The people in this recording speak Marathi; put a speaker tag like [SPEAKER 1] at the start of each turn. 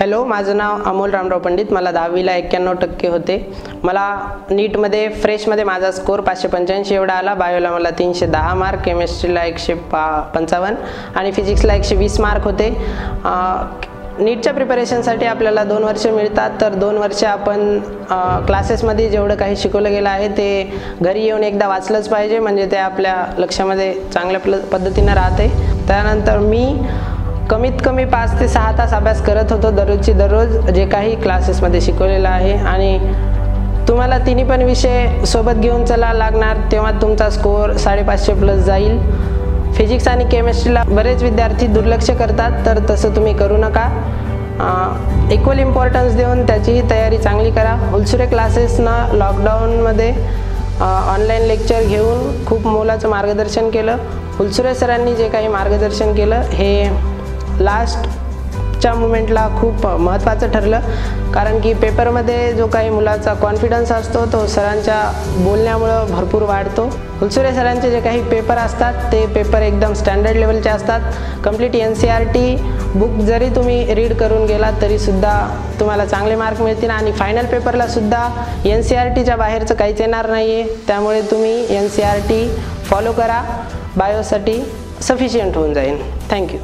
[SPEAKER 1] हॅलो, माझं नाव अमोल रामराव पंडित। मला 10वीला 91% होते। मला नीटमध्ये फ्रेशमध्ये माझा स्कोर 585 एवढा आला। बायोला मला 310 मार्क, केमिस्ट्रीला 155 आणि फिजिक्सला 120 मार्क होते। नीटच्या प्रिपरेशनसाठी आपल्याला 2 वर्ष मिळतात, तर 2 वर्ष आपण क्लासेसमध्ये जेवढं काही शिकवलं गेलं आहे ते घरी येऊन एकदा वाचलंच पाहिजे, म्हणजे ते आपल्या लक्षामध्ये चांगल्या पद्धतीने राहते। त्यानंतर मी कमीत कमी 5 ते 6 तास अभ्यास करत होतो दररोजची दररोज, जे काही क्लासेसमध्ये शिकवलेलं आहे। आणि तुम्हाला तिन्ही पण विषय सोबत घेऊन चलायला लागणार, तेव्हा तुमचा स्कोर 550+ जाईल। फिजिक्स आणि केमिस्ट्रीला बरेच विद्यार्थी दुर्लक्ष करतात, तर तसं तुम्ही करू नका। इक्वल इम्पॉर्टन्स देऊन त्याचीही तयारी चांगली करा। हुलसुरे क्लासेसनं लॉकडाऊनमध्ये ऑनलाईन लेक्चर घेऊन खूप मोलाचं मार्गदर्शन केलं। हुलसुरे सरांनी जे काही मार्गदर्शन केलं हे लास्टच्या मोमेंटला खूप महत्त्वाचं ठरलं, कारण की पेपरमध्ये जो काही मुलाचा कॉन्फिडन्स असतो तो सरांच्या बोलण्यामुळं भरपूर वाढतो। हुलसुरे सरांचे जे काही पेपर असतात ते पेपर एकदम स्टँडर्ड लेवलचे असतात। कंप्लीट NCERT बुक जरी तुम्ही रीड करून गेलात तरीसुद्धा तुम्हाला चांगले मार्क मिळतील, आणि फायनल पेपरला सुद्धा NCERTच्या बाहेरचं काहीच येणार नाही आहे। त्यामुळे तुम्ही NCERT फॉलो करा, बायोसाठी सफिशियंट होऊन जाईल। थँक्यू।